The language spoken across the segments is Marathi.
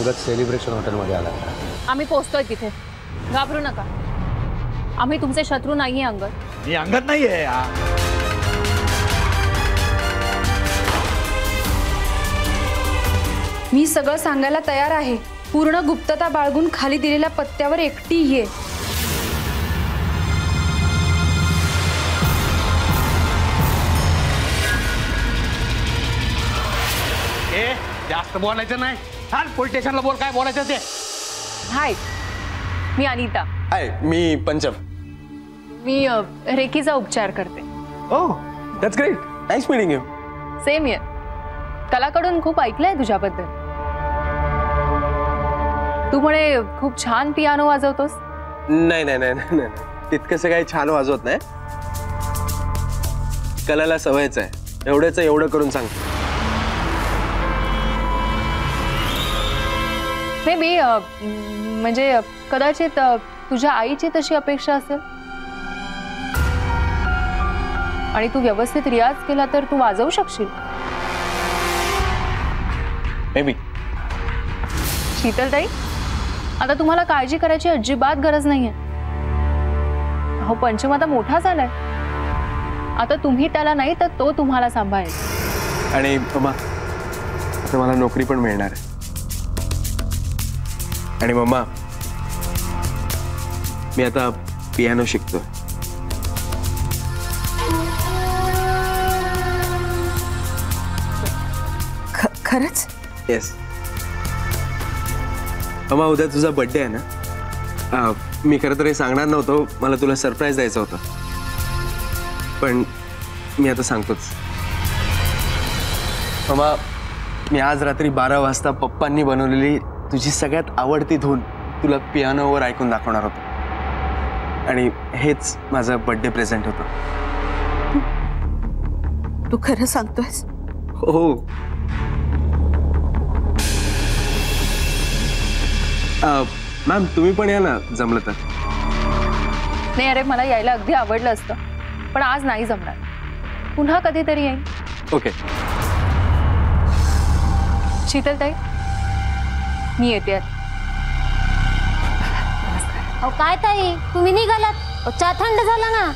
अंगद सेलिब्रेशन हॉटेलमध्ये आला. आम्ही पोहोचतोय तिथे, घाबरू नका. आम्ही तुमचे शत्रू नाहीये अंगद. मी अंगद नाहीये. मी सगळं सांगायला तयार आहे. पूर्ण गुप्तता बाळगून खाली दिलेल्या पत्त्यावर एकटी ये. जास्त बोलायचं नाही. चाल पोलीस स्टेशनला बोल, काय बोलायचं ते. हाय, मी अनिता. हाय, मी पंचम. मी रेकीचा उपचार करते. Oh, that's great. Nice meeting you. Same here. कलाकडून खूप ऐकलंय तुझ्याबद्दल. तू म्हणे खूप छान पियानो वाजवतोस. नाही नाही नाही नाही, तितकंसं काही छान वाजवत नाही. कलाला सवयच आहे. एवढंच एवढं करून सांगतो. मे बी म्हणजे कदाचित तुझ्या आईची तशी अपेक्षा असेल आणि तू व्यवस्थित रियाज केला तर तू वाजवू शकशील. May be. शीतलताई, आता तुम्हाला काळजी करायची अजिबात गरज नाहीये. हो, पंचम आता मोठा झालाय. आता तुम्ही त्याला नाही तर तो तुम्हाला सांभाळेल. आणि मम्मा, आता मला नोकरी पण मिळणार आहे. आणि मम्मा, मी आता पियानो शिकतोय. खरंच? येस. मम्मा, उद्या तुझा बर्थडे आहे ना. मी खरं तर हे सांगणार नव्हतो. मला तुला सरप्राईज द्यायचं होतं, पण मी आता सांगतोच. मम्मा, मी आज रात्री 12 वाजता पप्पांनी बनवलेली तुझी सगळ्यात आवडती धून तुला पियानोवर ऐकून दाखवणार होतो. आणि हेच माझं बर्थडे प्रेझेंट होतं. तू खरं सांगतोयस? हो. मॅम, तुम्ही पण या ना जमलं तर. नाही अरे, मला यायला अगदी आवडलं असतं, पण आज नाही जमणार. पुन्हा कधीतरी येईन. ओके. शीतलताई, मी येते. काय ताई, तुम्ही निघालात? चहा थंड झाला ना.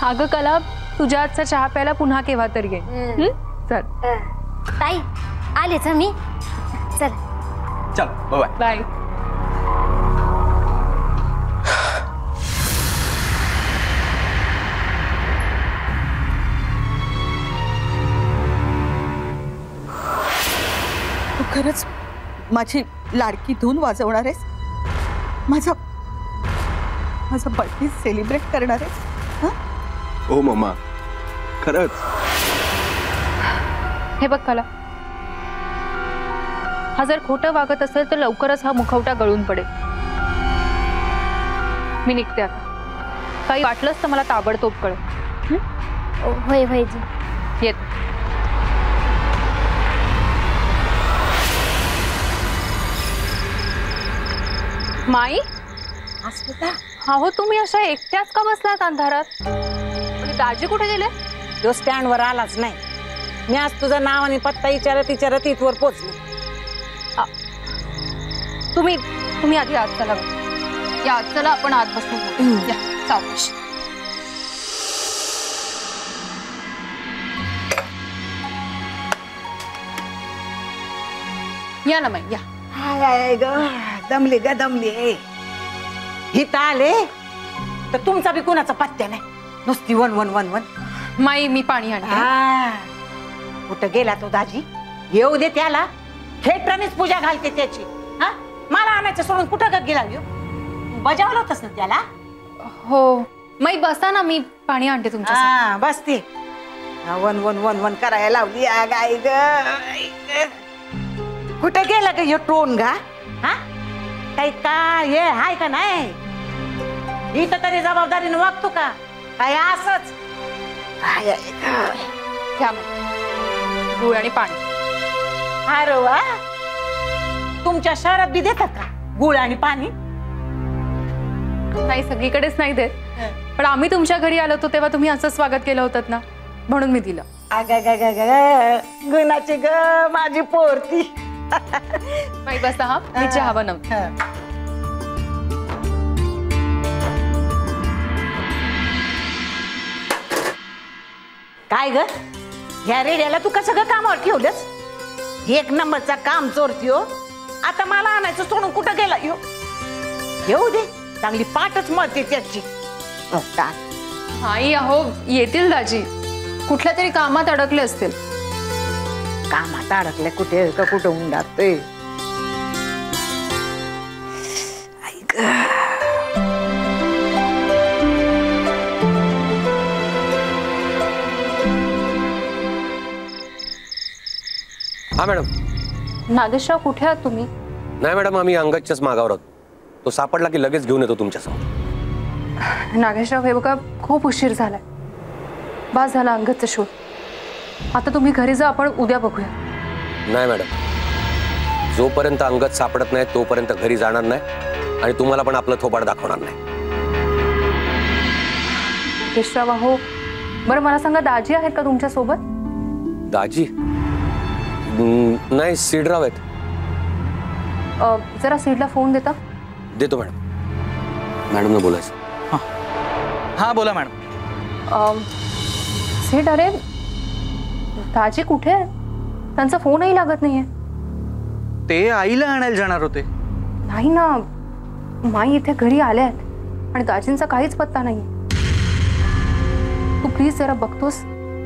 अगं कला, तुझ्या आजचा चहा प्यायला पुन्हा केव्हा तरी येईन. चल ताई, आलेच मी. चल चल, बाय बाय. तू खरंच माझी लाडकी धून वाजवणार आहेस? माझा बर्थडे सेलिब्रेट करणार आहेस? हो मम्मा, खरंच. हे बघ कला, हा जर खोटं वागत असेल तर लवकरच हा मुखवटा गळून पडेल. मी निघते आता. काही वाटलंच तर मला ताबडतोब कळ. होय होय जी. येत. माई, हो तुम्ही अशा एकट्याच का बसलात अंधारात? दाजी कुठे गेले? तो स्टँडवर आलाच नाही. मी आज तुझं नाव आणि पत्ता विचारत इथवर पोचले. तुम्ही आधी आत चला. या चला, आपण आत बसू. या सावकाश. या ना माई, या. हाय ग, दमली ग दमली. इथं आले तर तुमचा बी कुणाचा पत्त्या नाही. नुसती वन वन वन वन. माई, मी पाणी आणते. कुठं गेला तो दाजी? येऊ दे त्याला. खेटरानेच पूजा घालते त्याची. हा, मला आणायचं सोडून कुठं गेला? बजावलं होतस ना त्याला? हो माई, बसा ना, मी पाणी आणते तुमच्या. हा, बसते. वन वन वन वन करायला लावली. गाय ग, कुठं गेला ग हे टोन गा? हा, काही काय हे हाय का नाही? इथं तरी जबाबदारीने वागतो का? काय असंच? घ्या गुळ आणि पाणी. अरे वा, तुमच्या शहरात बी देतात का गुळ आणि पाणी? नाही, सगळीकडेच नाही देत, पण आम्ही तुमच्या घरी आलो होतो तेव्हा तुम्ही असं स्वागत केलं होतं ना, म्हणून मी दिलं. गुणाची ग माझी पोरती. माई बसा हा, मी चहा बनव. काय ग ह्या रेड्याला तू कसं ग कामावर ठेवलंस? एक नंबरचा काम चोरतीयो. आता मला आणायचं सोडून कुठं गेला यो? येऊ दे, चांगली पाठच मळते त्याची. आई अहो येतील दाजी, कुठल्या तरी कामात अडकले असतील. कामात अडकले कुठे का कुठं उंडातय. हा मॅडम. नागेशराव कुठे आहात तुम्ही? नाही मॅडम, आम्ही अंगदच्याच मागावर आहोत. तो सापडला की लगेच घेऊन येतो तुमच्यासमोर. नागेशराव हे बघा, खूप उशीर झालाय. बस झाला अंगदचा शोध. आता तुम्ही घरी जा, आपण उद्या बघूया. नाही मॅडम, जोपर्यंत अंगद सापडत नाही तोपर्यंत घरी जाणार नाही आणि तुम्हाला पण आपलं थोबाड दाखवणार नाही. नागेशराव अहो, बरं मला सांगा, दाजी आहेत का तुमच्या सोबत? दाजी? नाही, सीडराव आहेत. जरा सीडला फोन देता? देतो मॅडम. मॅडमने बोलायचं. हां बोला मॅडम. सीड, अरे दाजी कुठे आहे? त्यांचा फोनही लागत नाहीये. ते आईला आणायला जाणार होते. नाही ना, माई इथे घरी आल्या आहेत आणि दाजींचा काहीच पत्ता नाही. तू प्लीज जरा बघतोस?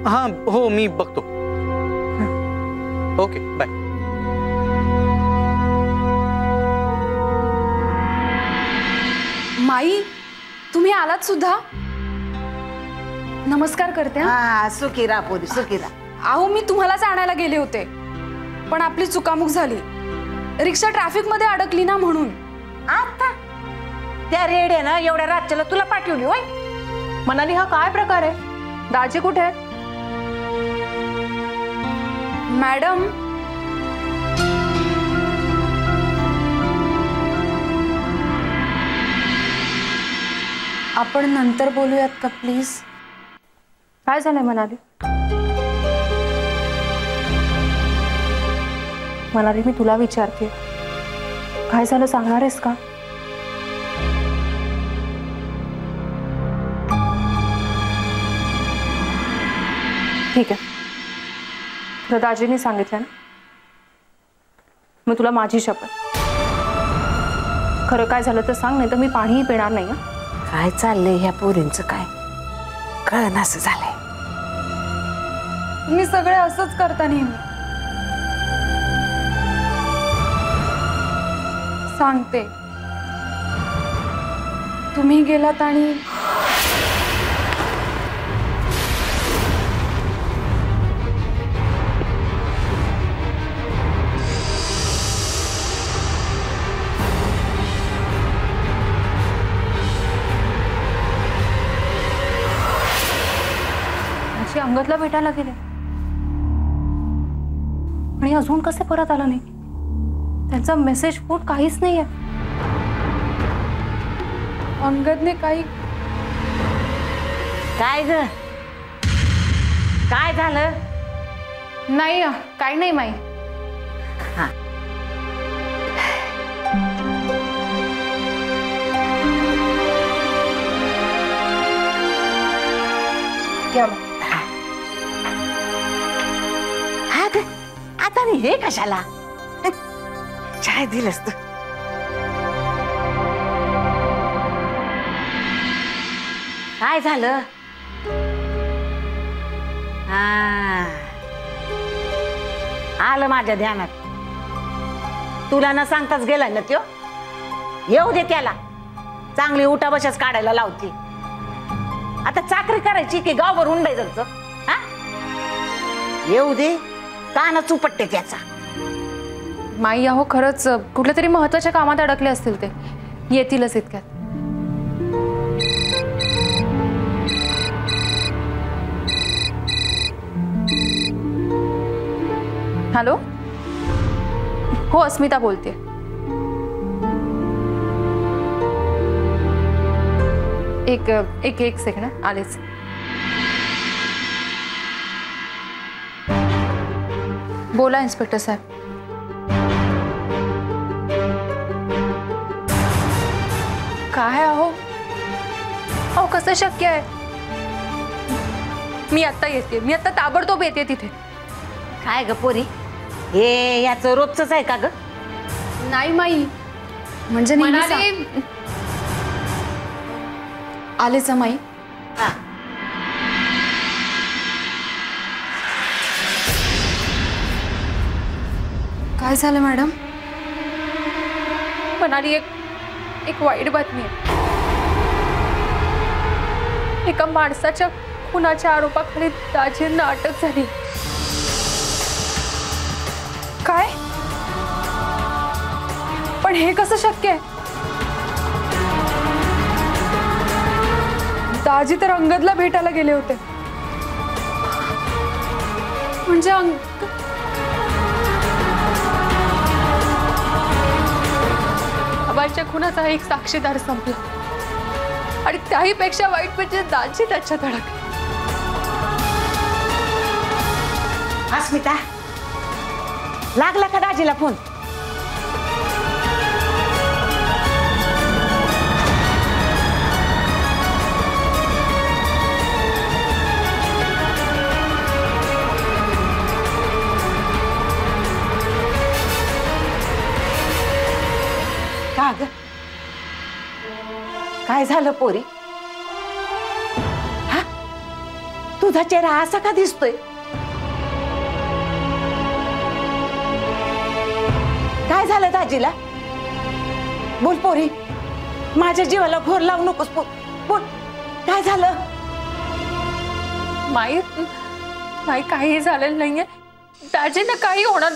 हां हो, मी बघतो. Okay bye. माई, तुम्ही आलात सुद्धा? नमस्कार करते. हा, सुखी राहा पोरी, सुखी राहा. अहो मी तुम्हालाच आणायला गेले होते, पण आपली चुकामुक झाली. रिक्षा ट्रॅफिक मध्ये अडकली ना, म्हणून. आता त्या रेड्यानं एवढ्या रातच्याला तुला पाठवली होय? मनाली, हा काय प्रकार आहे? दाजी कुठे आहेत? मॅडम, आपण नंतर बोलूयात का प्लीज? काय झालंय मनाली? मनाली, मी तुला विचारते, काय झालं सांगणार आहेस का? ठीक आहे, तुला दाजीने सांगितलं ना, मग तुला माझी शपथ. खरं काय झालं तर सांग, नाही तर मी पाणीही पिणार नाही. काय चाललंय ह्या पोरींचं? काय कळण असं झालंय? तुम्ही सगळे असंच करता नेहमी. सांगते, तुम्ही गेलात आणि अंगदला भेटायला गेले आणि अजून कसे परत आला नाही? त्यांचा मेसेज फोन काहीच नाहीये. अंगदने काही. काय ग, काय झालं? नाही, काही नाही माई. हा, आता नाही हे कशाला? चाय दिलंस तू. काय झालं? आलं माझ्या ध्यानात. तुला न सांगताच गेलाय ना त्यो. येऊ दे त्याला, चांगली उठा बशाच काढायला लावती. आता चाकरी करायची की गावभर हुंडायचं? हा, येऊ दे, काना चुपटते त्याचा. माई अहो, खरंच कुठल्या तरी महत्वाच्या कामात अडकले असतील ते. येतीलच इतक्यात. हॅलो, हो अस्मिता बोलते. एक सेकंड, आलेच. बोला इन्स्पेक्टर साहेब. काय अहो अहो कसं शक्य आहे? मी आता येते, मी आता ताबडतोब येते तिथे. काय ग पोरी, हे याचं रोजच आहे का ग? नाही माई, म्हणजे नेहमीच म्हणाले आलेच माई. हा. काय झालं मॅडम? म्हणाली एक वाईट बातमी आहे. एका माणसाच्या खुनाच्या आरोपाखाली दाजींना अटक झाली. काय? पण हे कसं शक्य आहे? दाजी तर अंगदला भेटायला गेले होते. म्हणजे बाबांच्या खुनाचा एक साक्षीदार संपला आणि त्याही पेक्षा वाईट म्हणजे दाजी त्याच्यात अडकली. अस्मिता, लागला का दाजीला फोन? का ग, काय झालं पोरी? हा, तुझा चेहरा असा का दिसतोय? काय झालं दाजीला? बोल पोरी, माझ्या जीवाला घोर लावू नकोस. बोल बोल, काय झालं? माई काही झालेलं नाहीये. दाजींना काही होणार.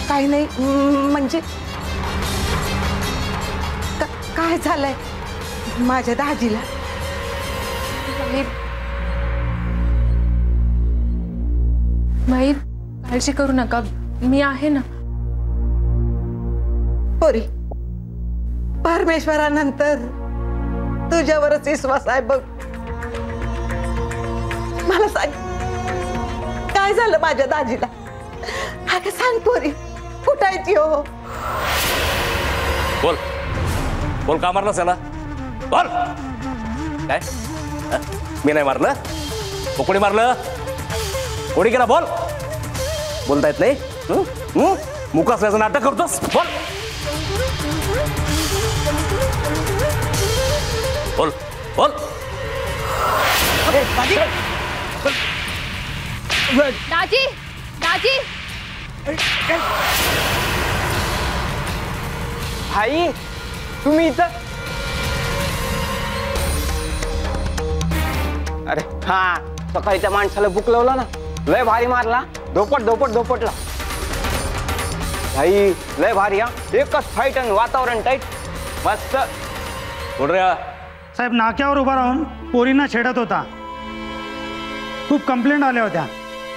काही नाही, म्हणजे काय झालंय माझ्या दाजीला? माई काळजी करू नका, मी आहे ना. पोरी, परमेश्वरानंतर तुझ्यावरच विश्वास आहे बघ. मला सांग, काय झालं माझ्या दाजीला? अगं सांग पोरी, कुठं आहे ती? हो बोल बोल, का मारलं त्याला? बोल. काय मी नाही मारलं? कोणी मारलं? कोणी केला? बोल. बोलता येत नाही? मुका असल्याचं नाटक करतोस? बोल बोल बोल. दाजी दाजी, आई, तुम्ही इथं? अरे हा, सकाळी त्या माणसाला बुकलवला ना, लय भारी मारला. धोपटला. भाई लय भारी. हा, एकच फाईट आणि वातावरण टाईट, मस्त. बोल रे. साहेब, नाक्यावर उभा राहून पोरींना छेडत होता. खूप कंप्लेंट आल्या होत्या,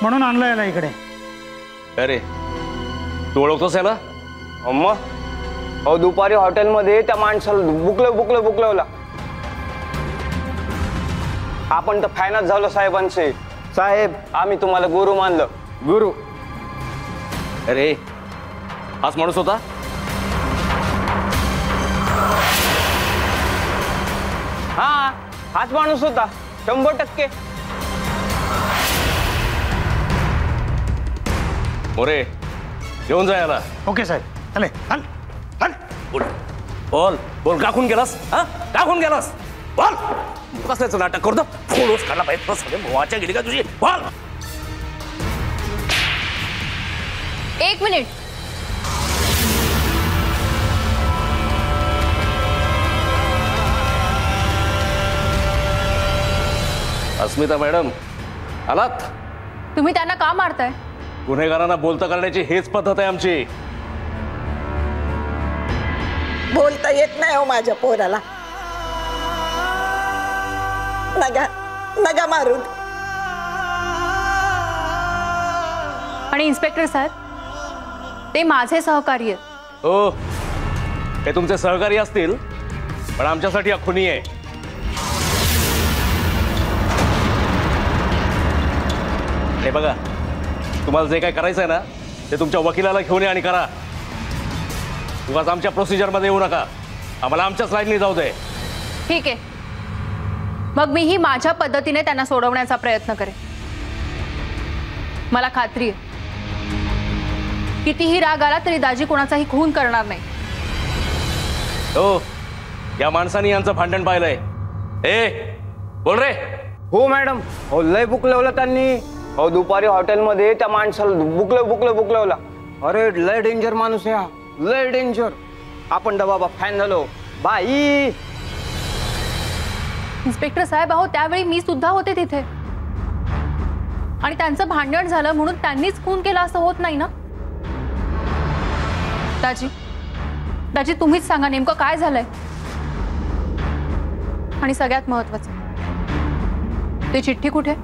म्हणून आणलं याला इकडे. अरे तू ओळखतोस याला? अम्मा, अहो दुपारी हॉटेलमध्ये त्या माणसाला बुकलवला. आपण तर फॅनच झालो साहेबांचे. साहेब, आम्ही तुम्हाला गुरु मानलं. गुरु? अरे हाच माणूस होता? हा, हाच माणूस होता, 100%. मोरे, घेऊन जा याला. ओके साहेब, चले. हल हल. बोल बोल बोल, का खून केलास? हा, का खून केलास? बोल. कसल्याचं नाटक करतो? फोडोस खाला पाहिजे सगळे मोहाच्या गेली का तुझी? बोल. 1 मिनिट. अस्मिता मॅडम, आलात? तुम्ही त्यांना का मारताय? गुन्हेगारांना बोलता करण्याची हेच पद्धत आहे आमची. बोलता येत नाही हो माझ्या पोराला. नगा मारून. आणि इन्स्पेक्टर साहेब ते माझे सहकारी आहेत. हो, हे तुमचे सहकारी असतील, पण आमच्यासाठी हा खुनी आहे. हे बघा, तुम्हाला जे काय करायचं आहे ना ते तुमच्या वकिलाला घेऊन या आणि करा. उगाच आमच्या प्रोसिजरमध्ये येऊ नका. आम्हाला आमच्याच लाईननी जाऊ दे. ठीक आहे, मग मीही माझ्या पद्धतीने त्यांना सोडवण्याचा प्रयत्न करेन. मला खात्री आहे कितीही राग आला तरी दाजी कोणाचाही खून करणार नाही. हो, या माणसाने यांचं भांडण पाहिलंय. ए बोल रे. हो मॅडम, हो लय बुकलवलं त्यांनी. हो दुपारी हॉटेलमध्ये त्या माणसाला बुकलवला. अरे लय डेंजर माणूस आहे हा, लय डेंजर. आपण बाबा फॅन झालो बाई. इन्स्पेक्टर साहेब, अहो त्यावेळी मी सुद्धा होते तिथे आणि त्यांचं भांडण झालं म्हणून त्यांनीच खून केला असं होत नाही ना. दाजी तुम्हीच सांगा नेमकं काय झालंय. आणि सगळ्यात महत्वाचं, ते चिठ्ठी कुठे?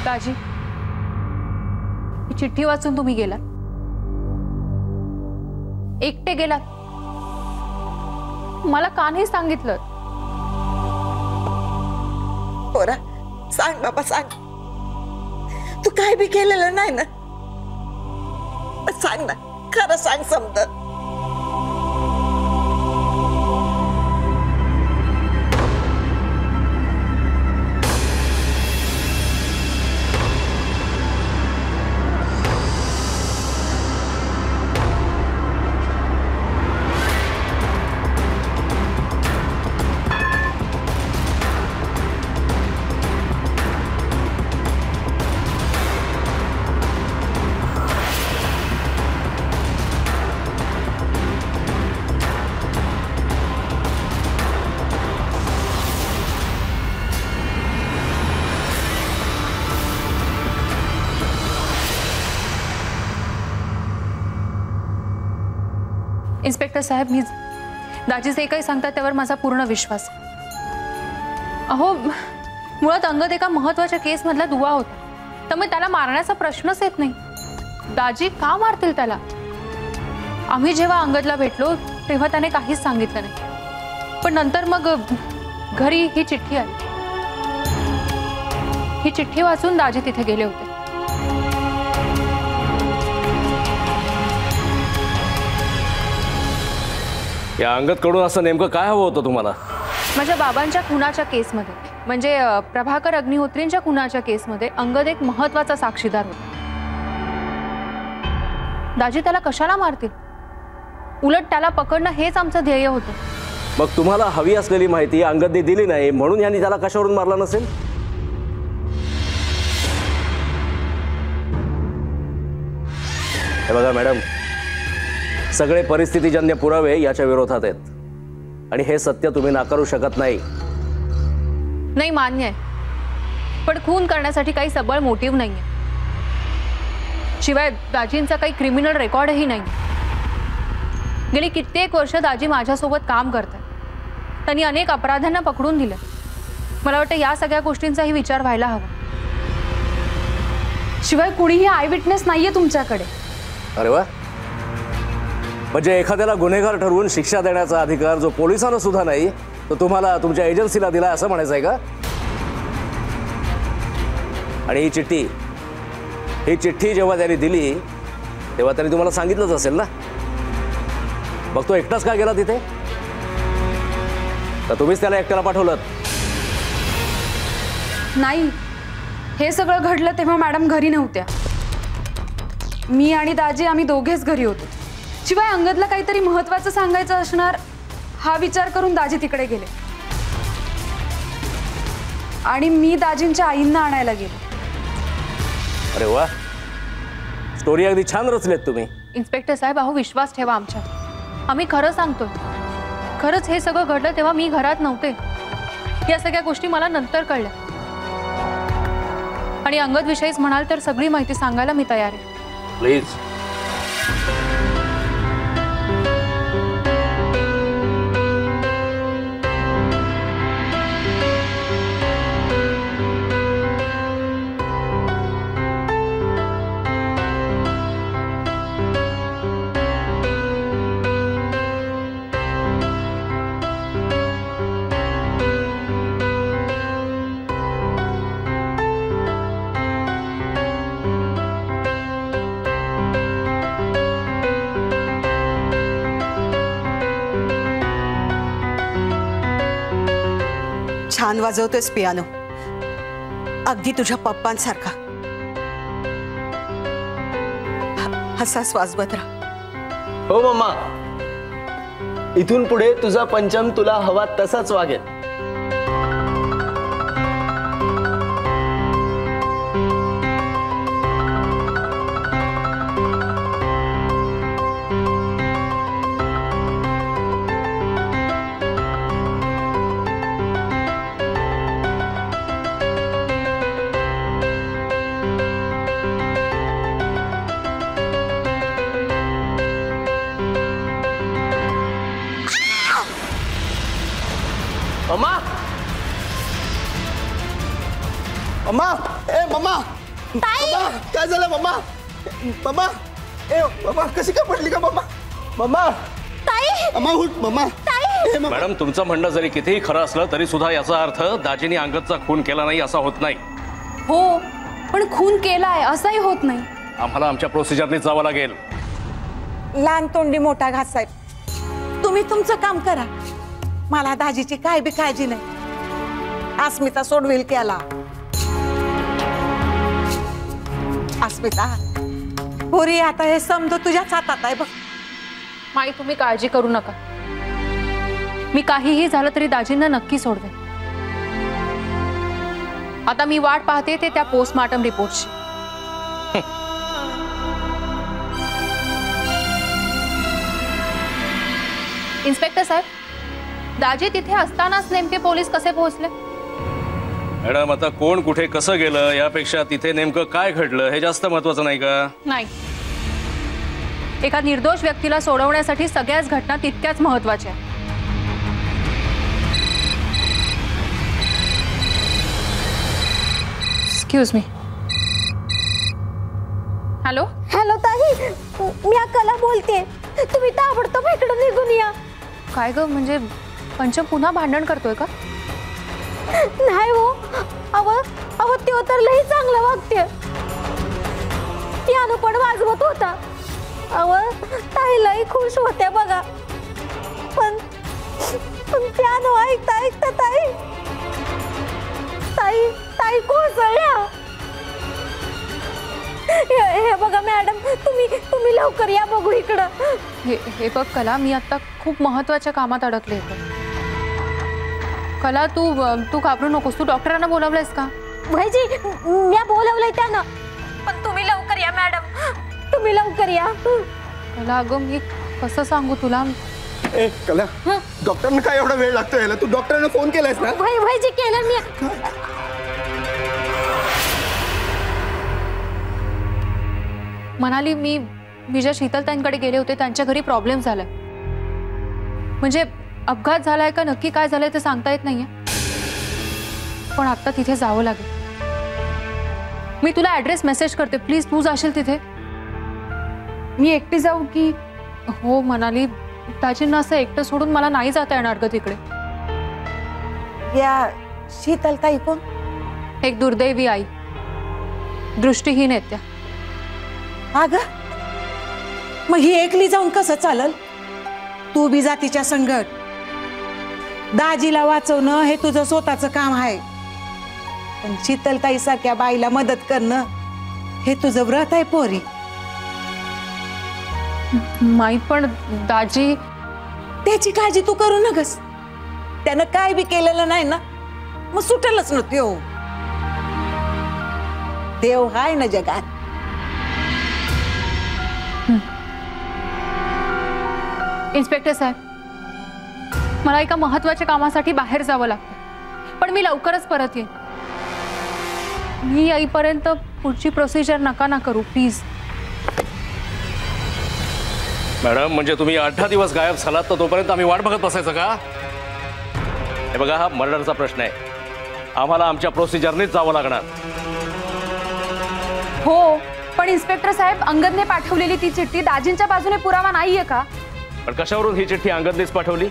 दाजी, ही चिठ्ठी वाचून तुम्ही गेलात, एकटे गेलात, मला का नाही सांगितलं? पोरा सांग बाबा सांग, तू काय बी केलेलं नाही ना. सांग ना, खरं सांग समजत. इन्स्पेक्टर साहेब, मी दाजी जे काही सांगतात त्यावर माझा पूर्ण विश्वास. अहो मुळात अंगद एका महत्वाच्या केस मधला दुवा होता, त्यामुळे त्याला मारण्याचा प्रश्नच येत नाही. दाजी का मारतील त्याला? आम्ही जेव्हा अंगदला भेटलो तेव्हा त्याने काहीच सांगितलं नाही, पण नंतर मग घरी ही चिठ्ठी आली. ही चिठ्ठी वाचून दाजी तिथे गेले होते. या अंगदकडून असं नेमकं काय हवं होतं तुम्हाला? माझ्या बाबांच्या खुनाच्या केसमध्ये, म्हणजे प्रभाकर अग्निहोत्रींच्या खुनाच्या केसमध्ये अंगद एक महत्वाचा साक्षीदार होता. दाजी त्याला कशाला मारतील? उलट त्याला पकडणं हेच आमचं ध्येय होतं. मग तुम्हाला हवी असलेली माहिती अंगदने दिली नाही म्हणून यांनी त्याला कशावरून मारला नसेल? हे बघा मॅडम, सगळे परिस्थितीजन्य पुरावे याच्या विरोधात आहेत आणि हे सत्य तुम्ही नाकारू शकत नाही. नाही, मान्य आहे, पण खून करण्यासाठी काही सबळ मोटिव्ह नाहीये. शिवाय दाजींचा काही क्रिमिनल रेकॉर्डही नाही. गेली कित्येक वर्ष दाजी माझ्यासोबत काम करतात. त्यांनी अनेक अपराध्यांना पकडून दिलं. मला वाटतं या सगळ्या गोष्टींचाही विचार व्हायला हवा. शिवाय कुणीही आय विटनेस नाहीये तुमच्याकडे. अरे वा, म्हणजे एखाद्याला गुन्हेगार ठरवून शिक्षा देण्याचा अधिकार जो पोलिसांना सुद्धा नाही तो तुम्हाला तुमच्या एजन्सीला दिला असं म्हणायचं आहे का? आणि ही चिठ्ठी जेव्हा त्यांनी दिली तेव्हा त्यांनी तुम्हाला सांगितलंच असेल ना. मग तो एकटाच का गेला तिथे? तर तुम्हीच त्याला एकट्याला पाठवलं? नाही, हे सगळं घडलं तेव्हा मॅडम घरी नव्हत्या. मी आणि दाजी आम्ही दोघेच घरी होतो. शिवाय अंगदला काहीतरी महत्त्वाचं सांगायचं असणार हा विचार करून दाजी तिकडे गेले आणि मी दाजींच्या आईंना आणायला गेले. अरे वा, स्टोरी अगदी छान रचलेत तुम्ही. इन्स्पेक्टर साहेब, अहो विश्वास ठेवा आमच्यात. आम्ही खरं सांगतो. खरंच हे सगळं घडलं तेव्हा मी घरात नव्हते. या सगळ्या गोष्टी मला नंतर कळल्या. आणि अंगद विषयीच म्हणाल तर सगळी माहिती सांगायला मी तयार आहे. प्लीज. छान वाजवतोयस पियानो, अगदी तुझ्या पप्पांसारखा. असाच वाजवत राहा. हो मम्मा, इथून पुढे तुझा पंचम तुला हवा तसाच वागेल. मम्मा, मम्मा, ए मम्मा, मम्मा, काय झालं मम्मा? मम्मा, ए मम्मा, कशी काय पडली का मम्मा? मम्मा, मम्मा उठ मम्मा. मॅडम, तुमचं म्हणणं जरी कितीही खरं असलं तरी सुद्धा याचा अर्थ दाजीने अंगदचा खून केला नाही असा होत नाही. हो, पण खून केलाय असंही होत नाही. आम्हाला आमच्या प्रोसिजरने जावं लागेल. लहान तोंडी मोठा घास साहेब, तुम्ही तुमचं काम करा. मला दाजीची काय बी काळजी नाही. अस्मिता सोडवेल त्याला. अस्मिता, पोरी आता हे समज तुझ्याच हातात आहे बघ. माई, तुम्ही काळजी करू नका. मी काहीही झालं तरी दाजींना नक्की सोडवे. आता मी वाट पाहते ते त्या पोस्टमार्टम रिपोर्टची. इन्स्पेक्टर साहेब, दाजी तिथे असतानाच नेमके पोलीस कसे पोहोचले? मॅडम, आता कोण कुठे कसं गेलं यापेक्षा तिथे नेमकं काय घडलं हे जास्त महत्वाचं नाही का? नाही. एका निर्दोष व्यक्तीला सोडवण्यासाठी सगळ्याच घटना तितक्याच महत्वाच्या. Excuse me. हॅलो. हॅलो ताई, मी अक्काला बोलते. तुम्ही ताबडतोब इकडे निघून या. काय ग, म्हणजे पंचम पुन्हा भांडण करतोय का? नाही हो, अव तो तर लई चांगलं वागते. पियानो पण वाजवत होता. अव ताईलाही खुश होत्या बघा. पण पियानो ऐकता ऐकता ताई कोसळल्या. हे बघा मॅडम, तुम्ही लवकर या बघू इकडं. हे बघ कला, मी आता खूप महत्वाच्या कामात अडकले. कला, तू घाबरू नकोस. तू डॉक्टरांना बोलावलंयस का? भाईजी, मी बोलवलंय त्यानं. पण तुम्ही लवकर या मॅडम, तुम्ही लवकर या. कला, अगं मी कसं सांगू तुला? ए कला, डॉक्टरना काय एवढा वेळ लागतो यायला? तू डॉक्टरांना फोन केलायस ना? भाईजी केलं मी. म्हणाली मी ज्या शीतलताईंकडे गेले होते त्यांच्या घरी प्रॉब्लेम झालाय. म्हणजे अपघात झालाय का नक्की काय झालंय ते सांगता येत नाहीये. पण आता तिथे जावं लागेल. मी तुला ऍड्रेस मेसेज करते, प्लीज तू जाशील तिथे? मी एकटी जाऊ की? हो म्हणाली, दाजींना असं एकटं सोडून मला नाही जाता येणार ग तिकडे. या शीतलताई कोण? एक दुर्दैवी आई, दृष्टीहीन आहेत त्या. अग मग ही एकली जाऊन कसं चालल? तू बी जातीच्या संगत. दाजीला वाचवणं हे तुझं स्वतःचं काम आहे. पण शीतलताई सारख्या बाईला मदत करणं हे तुझं व्रत आहे पोरी. माहित, पण दाजी. त्याची काळजी तू करू नकस. त्यानं काय बी केलेलं नाही ना, मग सुटेलच ना त्यो. देव हाय ना जगात. इन्स्पेक्टर साहेब, मला एका महत्वाच्या कामासाठी बाहेर जावं लागतं. पण मी लवकरच परत येईन. मी येईपर्यंत पुढची प्रोसिजर नका ना करू प्लीज. मॅडम म्हणजे तुम्ही 8 दिवस गायब झालात तर तोपर्यंत आम्ही वाट बघत बसायचं का? हे बघा, हा मर्डरचा प्रश्न आहे. आम्हाला आमच्या प्रोसिजरनेच जावं लागणार. हो, पण इन्स्पेक्टर साहेब, अंगदने पाठवलेली ती चिठ्ठी दाजींच्या बाजूने पुरावा नाहीये का? पण कशावरून ही चिठ्ठी अंगदनेच पाठवली?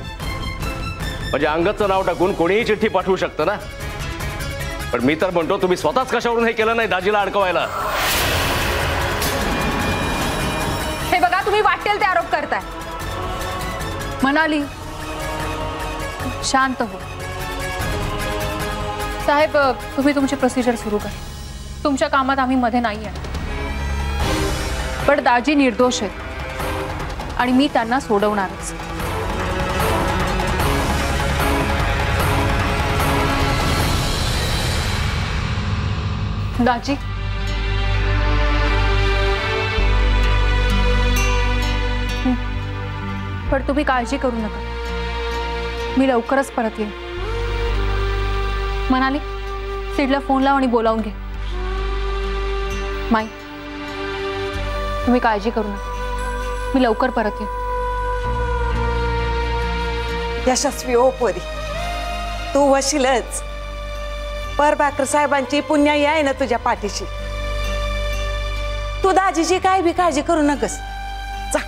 म्हणजे अंगदचं नाव टाकून कोणीही चिठ्ठी पाठवू शकतं ना. पण मी तर म्हणतो तुम्ही स्वतःच कशावरून हे केलं नाही दाजीला अडकवायला. हे बघा, तुम्ही वाटेल ते आरोप करताय. मनाली, शांत हो. साहेब, तुम्ही तुमची प्रोसिजर सुरू करा. तुमच्या कामात आम्ही मध्ये नाही आहे. पण दाजी निर्दोष आहेत आणि मी त्यांना सोडवणारच. दाजी, पण तुम्ही काळजी करू नका. मी लवकरच परत येईन. मनाली, सिडला फोन लाव आणि बोलावून घे. माई, तुम्ही काळजी करू नका. मी लवकर परत येईन. यशस्वी हो पोरी, तू वशीलच. परबाकर साहेबांची पुण्याई आहे ना तुझ्या पाठीशी. तू दाजीची काय बी काळजी करू नकस. जा.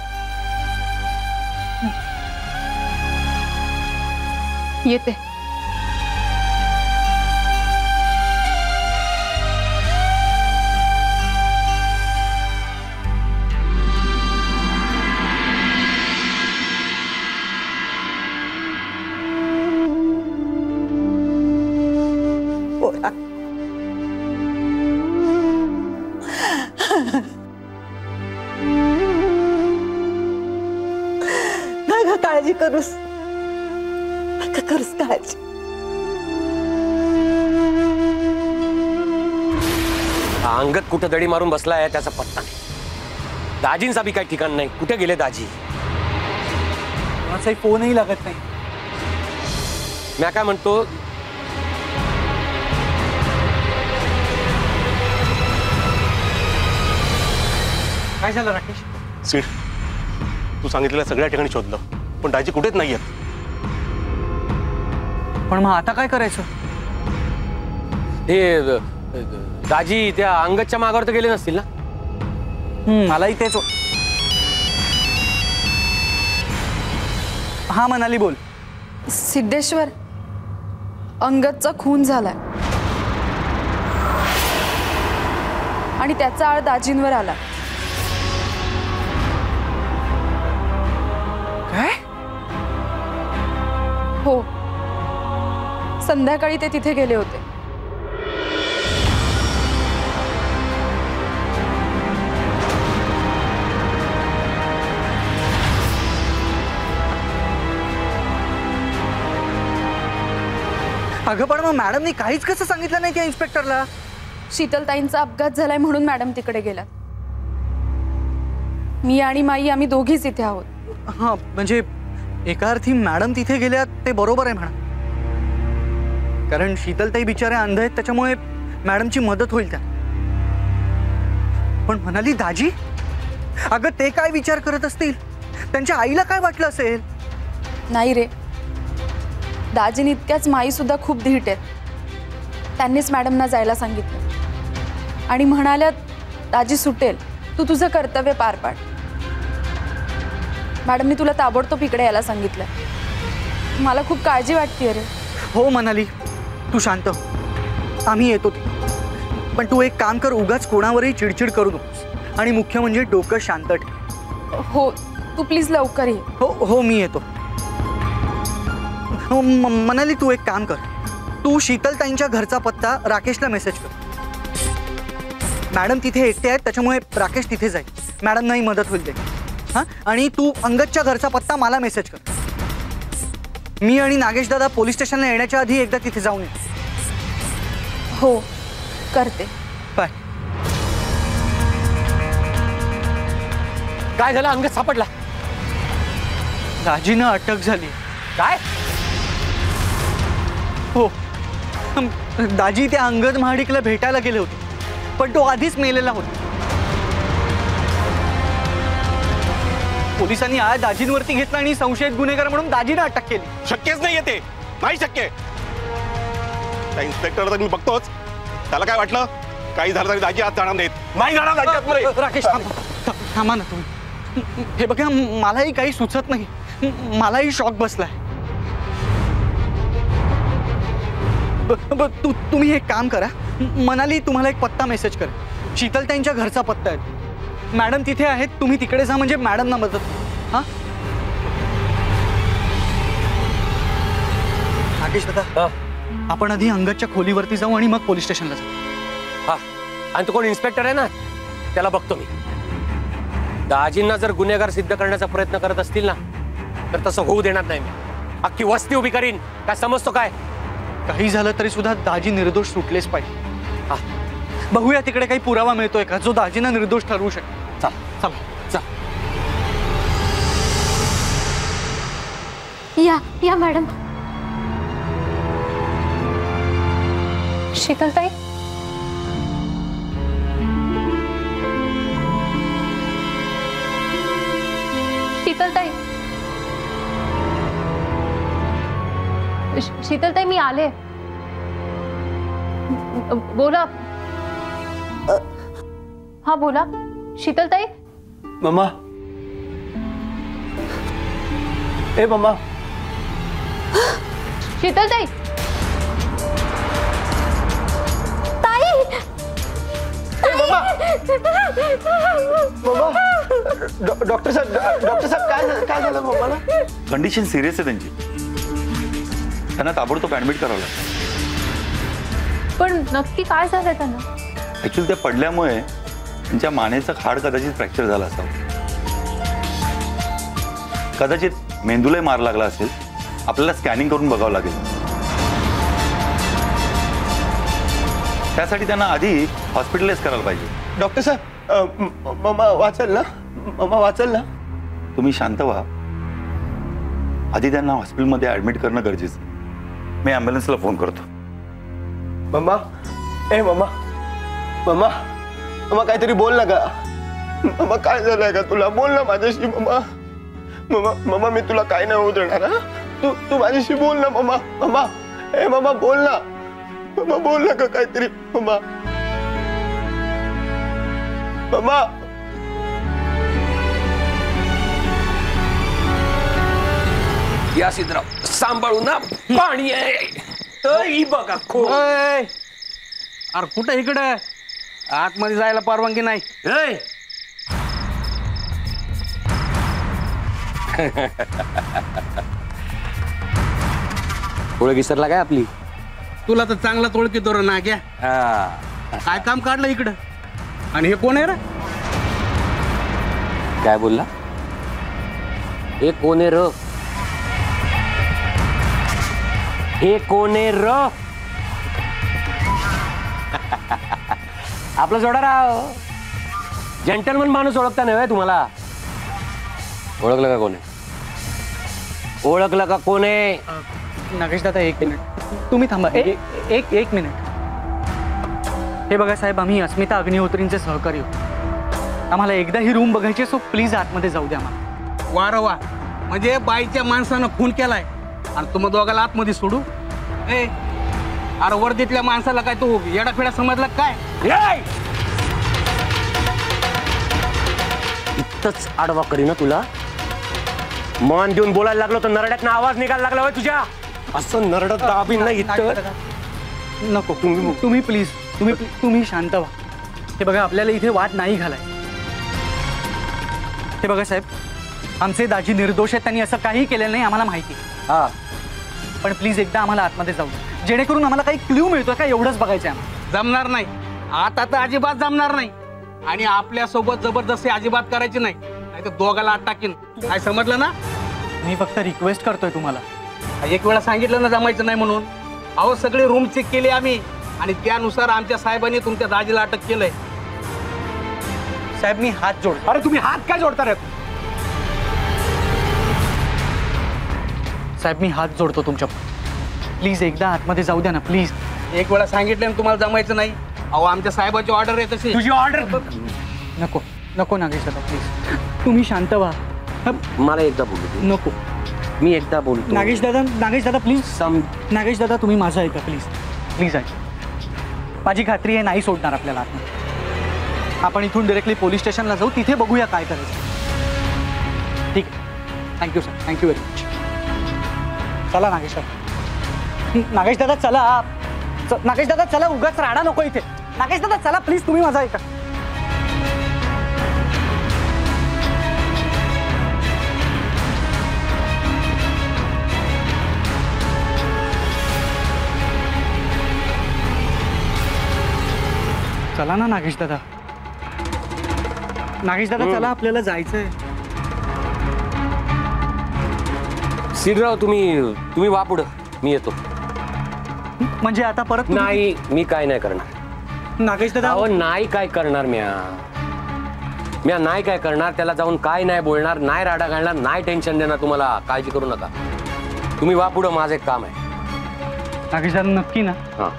येते. नका काळजी करूस. नका करूस काळजी. अंगद कुठं दडी मारून बसलाय त्याचा पत्ता नाही. दाजींचा बी काही ठिकाण नाही. कुठे गेले दाजी? माझाही फोनही लागत नाही. मी काय म्हणतो, काय झालं राकेश? सीड, तू सांगितलेल्या सगळ्या ठिकाणी शोधलं पण दाजी कुठेच नाहीयेत. पण मग आता काय करायचं? हे दाजी त्या अंगदच्या मागावर तर गेले नसतील ना? मलाही तेच. हा मनाली, बोल. सिद्धेश्वर, अंगदचा खून झालाय आणि त्याचा आळ दाजींवर आला. काय? हो, संध्याकाळी ते तिथे गेले होते. अगं पण मग मॅडमनी काहीच कसं सांगितलं नाही त्या इन्स्पेक्टरला? शीतलताईंचा अपघात झालाय म्हणून मॅडम तिकडे गेला. मी आणि माई आम्ही दोघीच इथे आहोत. हा, म्हणजे एका अर्थी मॅडम तिथे गेल्या ते बरोबर आहे म्हणा. कारण शीतलताई बिचारे अंध आहेत, त्याच्यामुळे मॅडमची मदत होईल त्या. पण म्हणाली दाजी, अगं ते काय विचार करत असतील? त्यांच्या आईला काय वाटलं असेल? नाही रे, दाजीन इतक्याच माई सुद्धा खूप धीट आहेत. त्यांनीच मॅडमना जायला सांगितलं आणि म्हणाल्या दाजी सुटेल, तू तुझं कर्तव्य पार पाड. मॅडमनी तुला ताबडतोब इकडे यायला सांगितलं. मला खूप काळजी वाटते रे. हो म्हणाली, तू शांत हो, आम्ही येतो ते. पण तू एक काम कर, उगाच कोणावरही चिडचिड करू नकोस आणि मुख्य म्हणजे डोकं शांत ठेव. हो, तू प्लीज लवकर ये. हो हो, मी येतो. हो म्हणाली, तू एक काम कर, तू शीतलताईंच्या घरचा पत्ता राकेशला मेसेज कर. मॅडम तिथे एकटे आहेत, त्याच्यामुळे राकेश तिथे जाईल. मॅडमनाही मदत होईल ते. हां, आणि तू अंगदच्या घरचा पत्ता मला मेसेज कर. मी आणि नागेश दादा पोलीस स्टेशनला येण्याच्या आधी एकदा तिथे जाऊन ये. हो, करते. बाय. काय झालं? अंगद सापडला? दाजीनं अटक झाली. काय? हो, दाजी त्या अंगद महाडिकला भेटायला गेले होते, पण तो आधीच मेलेला होता. पोलिसांनी आज दाजींवरती घेतला आणि संशयित गुन्हेगार म्हणून दाजीला अटक केली. शक्यच नाही ते, नाही शक्य. त्या इन्स्पेक्टर तर मी बघतोच, त्याला काय वाटलं काही झालं तरी दाजी आत जाणार नाहीत. नाही जाणार दाजी आतमध्ये. राकेश थांबा ना तुम्ही. हे बघा मलाही काही सुचत नाही, मलाही शॉक बसलाय. तुम्ही एक काम करा, मनाली तुम्हाला एक पत्ता मेसेज करा. शीतलताईंच्या घरचा पत्ता आहे. मॅडम तिथे आहेत, तुम्ही तिकडे जा म्हणजे मॅडमना मदत. हा राकेश दादा, आपण आधी अंगदच्या खोलीवरती जाऊ आणि मग पोलीस स्टेशनला जाऊ. हा, आणि तो कोण इन्स्पेक्टर आहे ना, त्याला बघतो मी. दाजींना जर गुन्हेगार सिद्ध करण्याचा प्रयत्न करत असतील ना, तर तसं होऊ देणार नाही मी. अख्खी वस्ती उभी करीन. काय समजतो काय? काही झालं तरी सुद्धा दाजी निर्दोष सुटलेच पाहिजे. हा, बघूया तिकडे काही पुरावा मिळतोय का जो दाजींना निर्दोष ठरवू शकेल. चला चला चला. या मॅडम. शीतलताई, शीतलताई, शीतलताई मी आले. बोला. हा बोला शीतलताई. मम्मा, ए मम्मा. शीतलताई. डॉक्टर साहेब काय झालं मम्माला? कंडिशन सिरियस आहे त्यांची, त्यांना ताबडतोब ऍडमिट करावं लागतं. पण नक्की काय झालंय त्यांना? ऍक्च्युली त्या पडल्यामुळे त्यांच्या मानेचं हाड कदाचित फ्रॅक्चर झालं असावं. कदाचित मेंदूलाही मार लागला असेल. आपल्याला स्कॅनिंग करून बघावं लागेल. त्यासाठी त्यांना आधी हॉस्पिटलाइज करायला पाहिजे. डॉक्टर साहेब, मम्मा वाचेल ना? मम्मा वाचेल ना? तुम्ही शांत व्हा. आधी त्यांना हॉस्पिटलमध्ये ऍडमिट करणं गरजेचं. मी ॲम्ब्युलन्सला फोन करतो. मम्मा, ए मम्मा, मम्मा, मम्मा काहीतरी बोल ना का? मम्मा काय झालंय का तुला? बोल ना माझ्याशी मम्मा. मम्मा मम्मा मी तुला काय नाही होऊ देणार. हा, तू माझ्याशी बोल ना मम्मा. मम्मा, ए मम्मा बोल ना. मम्मा बोल ना का काहीतरी मम्मा. मम्मा. या सिद्धराव, सांभाळू ना, पाणी आहे. बघा खो. अरे कुठं इकडे? आतमध्ये जायला परवानगी नाही. ओळख विसरला काय आपली? तुला तर चांगला ओळखीतो रे ना घ्या. काय काम काढलं इकडं? आणि हे कोण आहे रे? काय बोलला? हे कोण आहे र? हे कोण आहे र? आपला जोडा राव. जेंटलमन माणूस ओळखता नव्हे तुम्हाला? ओळखलं का कोण आहे? ओळखलं का कोण आहे? नागेश दादा एक मिनिट तुम्ही थांबा. एक मिनिट. हे बघा साहेब, आम्ही अस्मिता अग्निहोत्रींचे सहकारी होतो. आम्हाला एकदा ही रूम बघायची, सो प्लीज आतमध्ये जाऊ द्या आम्हाला. वा वा, म्हणजे बाईच्या माणसानं खून केलाय आणि तुम्ही दोघाला आतमध्ये सोडू? ए अरे वर्दीतल्या माणसाला काय तू येडाफेडा समजला काय? इतकंच आडवा करी ना तुला. मान देऊन बोलायला लागलो तर नरड्यातनं आवाज निघायला लागला होय तुझ्या. असं नरडत दाबीन नाही इतकं. नको तुम्ही प्लीज तुम्ही शांत व्हा. हे बघा आपल्याला इथे वाद नाही घालाय. हे बघा साहेब, आमचे दाजी निर्दोष आहेत. त्यांनी असं काही केलेलं नाही, आम्हाला माहिती. हा, पण प्लीज एकदा आम्हाला आतमध्ये जाऊ द्या, जेणेकरून आम्हाला काही क्ल्यू मिळतो का एवढंच बघायचं आहे आम्हाला. जमणार नाही. आता तर अजिबात जमणार नाही. आणि आपल्या सोबत जबरदस्ती अजिबात करायची नाही, नाही तर दोघाला आत टाकीन. काय समजलं ना? मी फक्त रिक्वेस्ट करतोय तुम्हाला. एक वेळा सांगितलं ना जमायचं नाही म्हणून. अहो सगळे रूम चेक केले आम्ही आणि त्यानुसार आमच्या साहेबांनी तुमच्या दाजीला अटक केलंय. साहेब मी हात जोड. अरे तुम्ही हात काय जोडता रे? साहेब मी हात जोडतो तुमच्या. प्लीज एकदा आतमध्ये जाऊ द्या ना प्लीज. एक वेळा सांगितलं ना तुम्हाला जमायचं नाही. अहो आमच्या साहेबाची ऑर्डर आहे तशी. तुझी ऑर्डर नको नको नागेश दादा प्लीज, तुम्ही शांत व्हा. मला एकदा बोलू दे. नको, मी एकदा बोलतो. नागेश दादा प्लीज. नागेश दादा तुम्ही माझं ऐका प्लीज, प्लीज ऐका. माझी खात्री आहे नाही सोडणार आपल्याला आतमध्ये. आपण इथून डायरेक्टली पोलीस स्टेशनला जाऊ, तिथे बघूया काय करायचं. ठीक आहे, thank you sir, thank you very much. चला नागेश दादा. नागेश दादा चला. नागेश दादा चला, उगाच राडा नको इथे. नागेश दादा चला प्लीज, तुम्ही माझं ऐका. चला ना नागेश दादा. नागेश दादा चला, आपल्याला जायचंय. श्रीराव तुम्ही वा पुढं, मी येतो. म्हणजे आता परत नाही, मी काय नाही करणार. नागेश दादा नाही काय करणार म्या नाही काय करणार. त्याला जाऊन काय नाही बोलणार, नाही राडा घालणार, नाही टेन्शन देणार. तुम्हाला काळजी करू नका. तुम्ही वा पुढं, माझं एक काम आहे. नागेश दादा नक्की ना? हां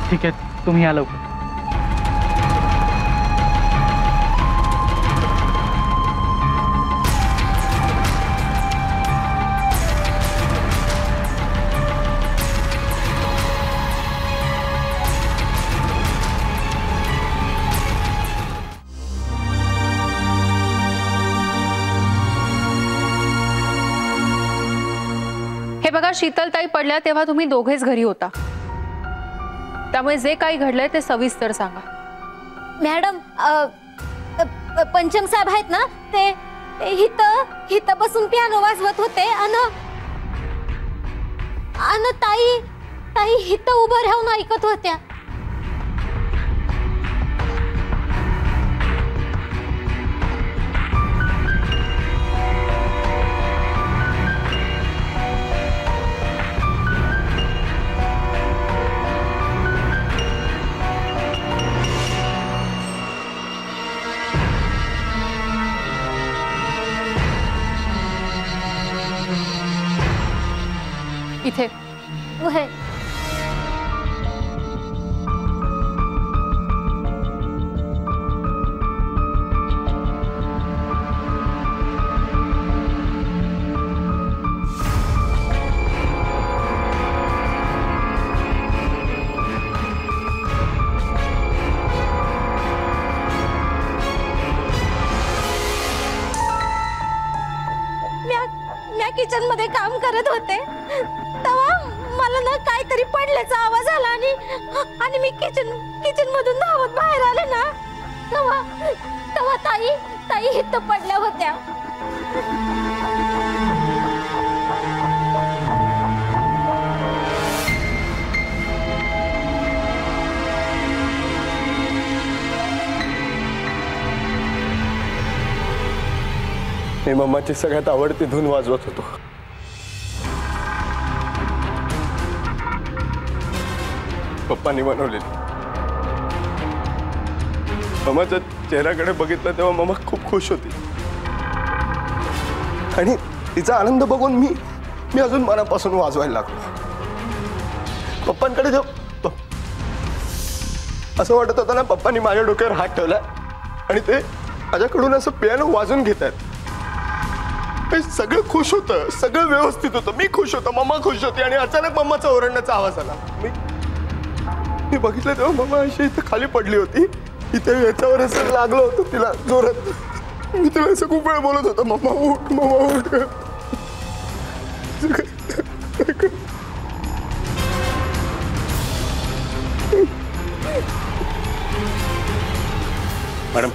ठीक आहे, तुम्ही या लवकर. हे बघा, शीतलताई पडल्या तेव्हा तुम्ही दोघेच घरी होता, त्यामुळे जे काही घडलंय ते सविस्तर सांगा. मॅडम, पंचम साहेब आहेत ना, ते हित बसून पियानो वाजवत होते आणि ताई हित उभं राहून ऐकत होत्या. इथे वय. म्या किचन मध्ये काम करत होते, तेव्हा मला ना काहीतरी पडल्याचा आवाज आला आणि मी किचन मधून धावत बाहेर आले ना, तेव्हा ताई हित पडल्या होत्या. मी मम्माची सगळ्यात आवडती धून वाजवत होतो. पप्पांनी बनवलेली. मम्माच्या चेहऱ्याकडे बघितलं तेव्हा मम्मा खूप खुश होती आणि तिचा आनंद बघून मी अजून मनापासून वाजवायला लागलो. पप्पांकडे असं वाटत होतं ना, पप्पांनी माझ्या डोक्यावर हात ठेवला आणि ते माझ्याकडून असं पियानो वाजून घेत आहेत. सगळं खुश होतं, सगळं व्यवस्थित होतं, मी खुश होतो, मम्मा खुश होती आणि अचानक मम्माचा ओरडण्याचा आवाज आला. मी बघितलं तेव्हा मम्मा अशी इथं खाली पडली होती. इथे याच्यावर असं लागलं होतं तिला जोरात. मी तिला असं खूप वेळ बोलत होतो, मम्मा उठ, मम्मा उठ. मॅडम,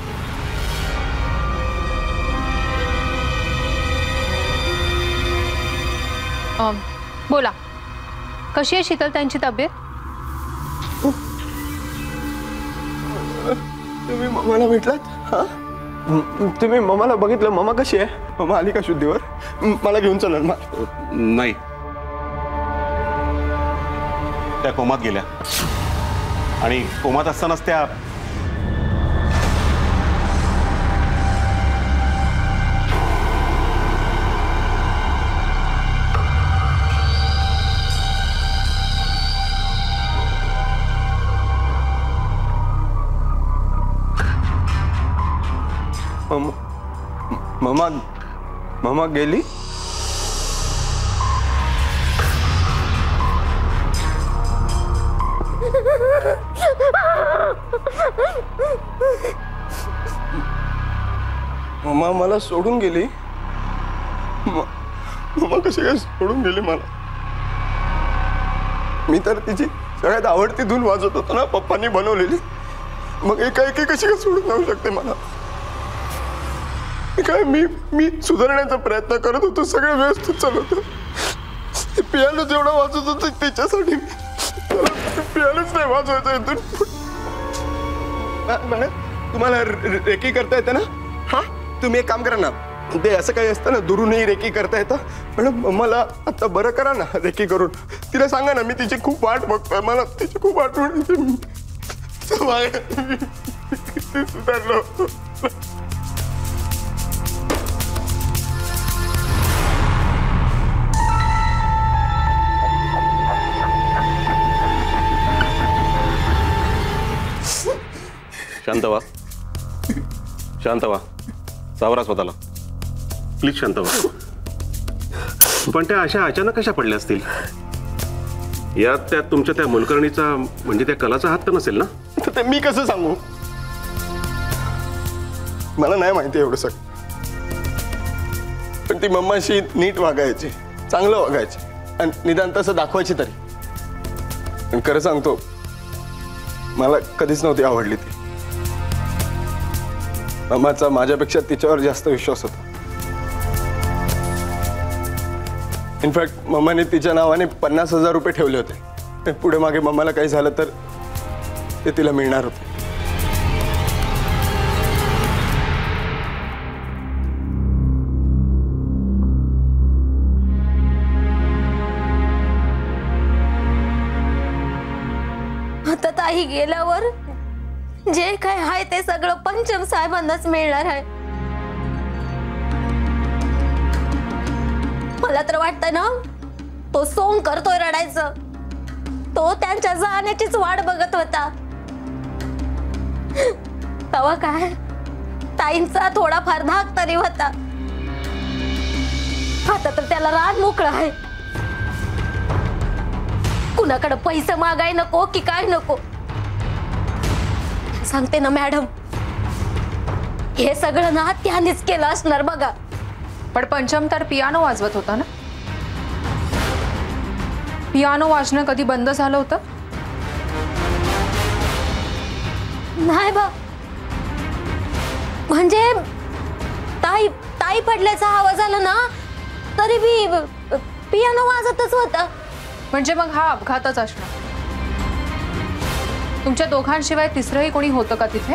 बोला, कशी आहे शीतलताईंची तब्येत? तुम्ही मम्माला भेटलात? हा, तुम्ही मम्माला बघितलं? मम्मा कशी आहे? मम्मा आली का शुद्धीवर? मला घेऊन चला ना. नाही, त्या कोमात गेल्या आणि कोमात असतानाच त्या मम्मा मम्मा गेली? मम्मा मला सोडून गेली? मम्मा कशी काय सोडून गेली मला? मी तर तिची सगळ्यात आवडती धून वाजवत होतो ना पप्पांनी बनवलेली. मग एकाएकी कशी काय सोडून जाऊ शकते मला? काय मी सुधारण्याचा प्रयत्न करत होतो, सगळं व्यवस्थित चालत होतं. पियानो जेवढा वाजवत होतो तिच्यासाठी पियानोच नाही वाजवायचं इथून. मॅडम तुम्हाला रेकी करता येतं ना? हा तुम्ही एक काम करा ना, ते असं काही असतं ना दुरूनही रेकी करता येतं. मॅडम मला आता बरं करा ना रेकी करून. तिला सांगा ना मी तिची खूप वाट बघतोय, मला तिची खूप आठवण सुधारलो. शांत व्हा, शांत व्हा, सावरा स्वतःला प्लीज, शांत व्हा. पण त्या अशा अचानक कशा पडल्या असतील? यात त्यात तुमच्या त्या मोलकर्णीचा म्हणजे त्या कलाचा हात तर नसेल ना? ते मी कसं सांगू? मला नाही माहिती एवढं सगळं. पण ती मम्माशी नीट वागायची, चांगलं वागायची आणि निदान तसं दाखवायची तरी. पण खरं सांगतो मला कधीच नव्हती आवडली ती. मम्माचा माझ्यापेक्षा तिच्यावर जास्त विश्वास होता. इनफॅक्ट मम्माने तिच्या नावाने 50,000 रुपये ठेवले होते. पुढे मागे मम्माला काही झालं तर ते तिला मिळणार होते. आता ताई गेल्यावर जे काय आहे ते सगळं पंचम साहेबांनाच मिळणार आहे. मला तर वाटतं ना तो सोंग करतोय रडायचं. तो त्यांच्या जाण्याचीच वाट बघत होता. तेव्हा काय ताईंचा थोडाफार धाक तरी होता. आता तर त्याला रान मोकळं आहे. कुणाकडे पैसे मागाय नको की काय नको. सांगते ना मॅडम, हे सगळं ना त्यानेच केलं असणार बघा. पण पंचम तर पियानो वाजवत होता ना? पियानो वाजणं कधी बंद झालं होतं? नाही बा. म्हणजे ताई ताई पडल्याचा आवाज आला ना तरी बी पियानो वाजतच होता. म्हणजे मग हा अपघातच असणार. तुमच्या दोघांशिवाय तिसरंही कोणी होतं का तिथे?